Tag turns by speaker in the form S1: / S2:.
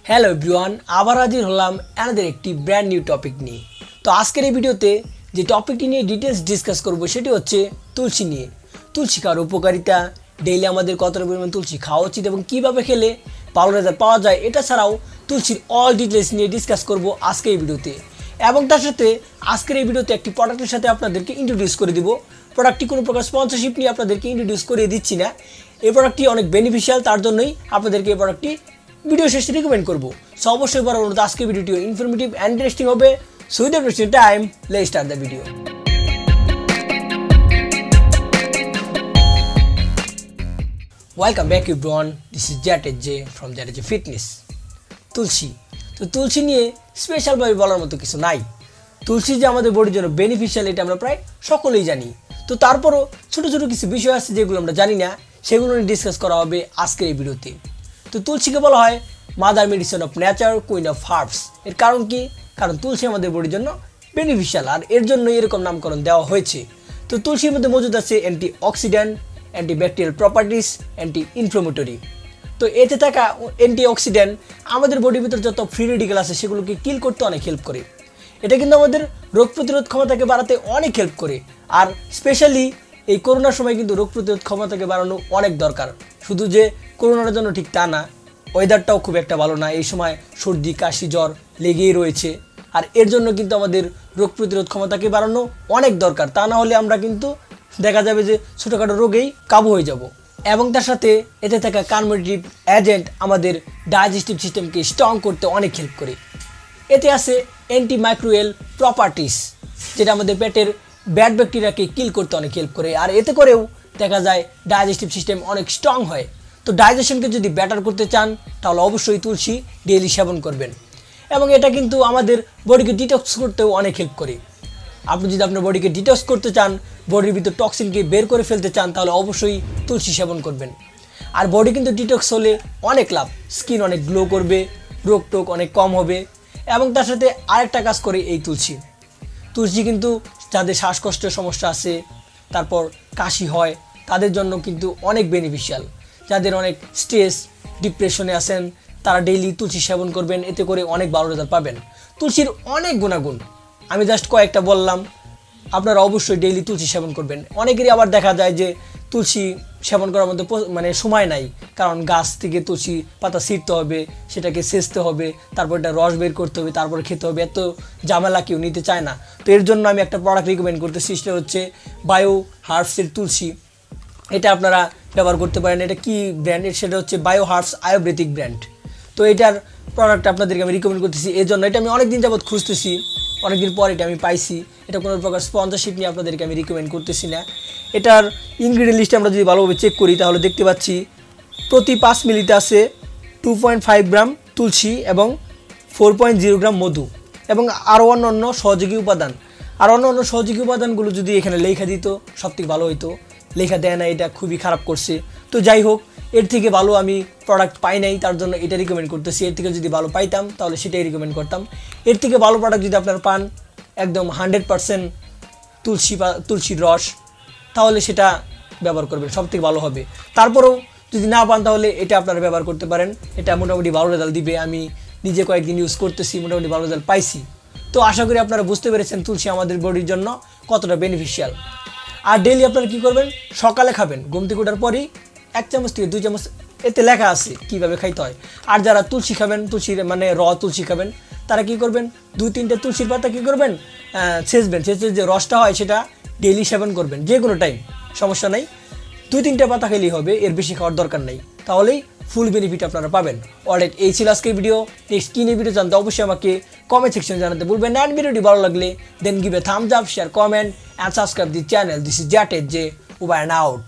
S1: Hello everyone, আবার হাজির হলাম আমাদের একটি ব্র্যান্ড নিউ টপিক নিয়ে। তো আজকের এই ভিডিওতে যে টপিকটি নিয়ে ডিটেলস ডিসকাস করব সেটি হচ্ছে তুলসী নিয়ে। তুলসী খাওয়ার উপকারিতা, ডেইলি আমাদের কতটা পরিমাণ তুলসী খাওয়া উচিত এবং কীভাবে খেলে ভালো রেজাল্ট পাওয়া যায়, এটা ছাড়াও তুলসীর অল ডিটেলস নিয়ে ডিসকাস করব আজকের এই ভিডিওতে। এবং তার সাথে আজকের এই ভিডিওতে একটি প্রোডাক্টের সাথে আপনাদেরকে ইন্ট্রোডিউস করে দিব। প্রোডাক্টটি কোনো প্রকার স্পন্সরশিপ নিয়ে আপনাদেরকে ইন্ট্রোডিউস করে দিচ্ছি না। এই প্রোডাক্টটি অনেক বেনিফিশিয়াল, তার জন্যই আপনাদেরকে এই প্রোডাক্টটি ভিডিও শেষে রিকমেন্ড করবো। সো অবশ্যই বড় অনুরোধ, আজকের ভিডিওটিও ইনফরমেটিভ অ্যান্ড ইন্টারেস্টিং হবে। So without wasting time, let's start the video. Welcome back everyone, this is Zatez J from Zatez J fitness. তুলসী, তো তুলসী নিয়ে স্পেশালভাবে বলার মতো কিছু নাই। তুলসী যে আমাদের বডির জন্য বেনিফিশিয়াল এটা আমরা প্রায় সকলেই জানি। তো তারপরও ছোটো ছোটো কিছু বিষয় আছে যেগুলো আমরা জানি না, সেগুলো নিয়ে ডিসকাস করা হবে আজকের এই ভিডিওতে। তো তুলসীকে বলা হয় mother medicine of nature, queen of herbs. এর কারণ কি? কারণ তুলসী আমাদের বডির জন্য বেনিফিশিয়াল, আর এর জন্য এরকম নামকরণ দেওয়া হয়েছে। তো তুলসীর মধ্যে মজুদ আছে anti oxidant, antibacterial properties, anti inflammatory. তো এতে থাকা অ্যান্টি অক্সিডেন্ট আমাদের বডির ভিতরে যত ফ্রি রেডিক্যাল আছে সেগুলোকে কিল করতে অনেক হেল্প করে। এটা কিন্তু আমাদের রোগ প্রতিরোধ ক্ষমতাকে বাড়াতে অনেক হেল্প করে। আর স্পেশালি এই করোনার সময় কিন্তু রোগ প্রতিরোধ ক্ষমতাকে বাড়ানো অনেক দরকার। শুধু যে করোনার জন্য ঠিক তা না, ওয়েদারটাও খুব একটা ভালো না, এই সময় সর্দি কাশি জ্বর লেগেই রয়েছে। আর এর জন্য কিন্তু আমাদের রোগ প্রতিরোধ ক্ষমতাকে বাড়ানো অনেক দরকার, তা না হলে আমরা কিন্তু দেখা যাবে যে ছোটোখাটো রোগেই কাবু হয়ে যাব। এবং তার সাথে এতে থাকা কার্বোহাইড্রেট এজেন্ট আমাদের ডাইজেস্টিভ সিস্টেমকে স্ট্রং করতে অনেক হেল্প করে। এতে আছে অ্যান্টিমাইক্রোবিয়াল প্রপার্টিস, যেটা আমাদের পেটের ব্যাড ব্যাকটেরিয়াকে কিল করতে অনেক হেল্প করে। আর এতে করেও দেখা যায় ডাইজেস্টিভ সিস্টেম অনেক স্ট্রং হয়। তো ডাইজেশনকে যদি বেটার করতে চান তাহলে অবশ্যই তুলসী ডেইলি সেবন করবেন। এবং এটা কিন্তু আমাদের বডিকে ডিটক্স করতেও অনেক হেল্প করে। আপনি যদি আপনার বডিকে ডিটক্স করতে চান, বডির ভিতর টক্সিনকে বের করে ফেলতে চান, তাহলে অবশ্যই তুলসী সেবন করবেন। আর বডি কিন্তু ডিটক্স হলে অনেক লাভ, স্কিন অনেক গ্লো করবে, রোগ টোগ অনেক কম হবে। এবং তার সাথে আরেকটা কাজ করে এই তুলসী। তুলসী কিন্তু যাদের শ্বাসকষ্টের সমস্যা আছে, তারপর কাশি হয়, তাদের জন্য কিন্তু অনেক বেনিফিশিয়াল। যাদের অনেক স্ট্রেস ডিপ্রেশনে আছেন তারা ডেইলি তুলসী সেবন করবেন, এতে করে অনেক ভালো রেজাল্ট পাবেন। তুলসীর অনেক গুণাগুণ, আমি জাস্ট কয়েকটা বললাম। আপনারা অবশ্যই ডেইলি তুলসী সেবন করবেন। অনেকেরই আবার দেখা যায় যে তুলসী সেবন করার মধ্যে সময় নাই, কারণ গাছ থেকে তুলসী পাতা ছিঁড়তে হবে, সেটাকে সেচতে হবে, তারপর এটা রস বের করতে হবে, তারপর খেতে হবে। এত ঝামেলা কেউ নিতে চায় না। তো এর জন্য আমি একটা প্রোডাক্ট রিকমেন্ড করতেছি, সেটা হচ্ছে বায়ো হার্বসের তুলসী। এটা আপনারা ব্যবহার করতে পারেন। এটা কি ব্র্যান্ড? সেটা হচ্ছে বায়ো হার্বস আয়ুর্বেদিক ব্র্যান্ড। তো এটার প্রোডাক্ট আপনাদেরকে আমি রিকমেন্ড করতেছি এই জন্য, এটা আমি অনেকদিন যাবৎ খুঁজতেছি, অনেকদিন পর এটা আমি পাইছি। এটা কোনো প্রকার স্পন্সরশিপ নিয়ে আপনাদেরকে আমি রিকমেন্ড করতেছি না। এটার ইনগ্রিডিয়েন্ট লিস্টে আমরা যদি ভালোভাবে চেক করি তাহলে দেখতে পাচ্ছি প্রতি 5 মিলিতে আছে 2.5 গ্রাম তুলসী এবং 4.0 গ্রাম মধু এবং আরও অন্য সহযোগী উপাদান। আর অন্য সহযোগী উপাদানগুলো যদি এখানে লেখা দিত সবথেকে ভালো হইতো। লেখা দেয় না, এটা খুবই খারাপ করছে। তো যাই হোক, এর থেকে ভালো আমি প্রোডাক্ট পাই নাই, তার জন্য এটা রিকমেন্ড করতেছি। এর থেকে যদি ভালো পাইতাম তাহলে সেটাই রিকমেন্ড করতাম। এর থেকে ভালো প্রোডাক্ট যদি আপনারা পান, একদম 100% তুলসীর রস, তাহলে সেটা ব্যবহার করবেন, সবথেকে ভালো হবে। তারপরেও যদি না পান তাহলে এটা আপনারা ব্যবহার করতে পারেন। এটা মোটামুটি ভালো রেজাল্ট দিবে। আমি নিজে কয়েকদিন ইউজ করতেছি, মোটামুটি ভালো রেজাল্ট পাইছি। তো আশা করি আপনারা বুঝতে পেরেছেন তুলসী আমাদের বডির জন্য কতটা বেনিফিশিয়াল। আর ডেইলি আপনারা কী করবেন? সকালে খাবেন, ঘুম থেকে ওঠার পরেই 1 চামচ থেকে 2 চামচ, এতে লেখা আছে কীভাবে খাইতে হয়। আর যারা তুলসী খাবেন, তুলসীর মানে তুলসী খাবেন, তারা কী করবেন? 2-3টে তুলসীর পাতা কী করবেন? ছেঁচবেন, ছেঁচে যে রসটা হয় সেটা ডেইলি সেবন করবেন, যে কোনো টাইম, সমস্যা নাই। 2-3টে পাতা খেলেই হবে, এর বেশি খাওয়ার দরকার নেই, তাহলেই ফুল বেনিফিট আপনারা পাবেন। অলরাইট, এই ছিল আজকের ভিডিও। নেক্সট কী নিয়ে ভিডিও জানতে অবশ্যই আমাকে কমেন্ট সেকশনে জানাতে ভুলবেন না। অ্যান্ড ভিডিওটি ভালো লাগলে then give a thumbs up, share, comment and subscribe the channel. This is Zatez J, over and out.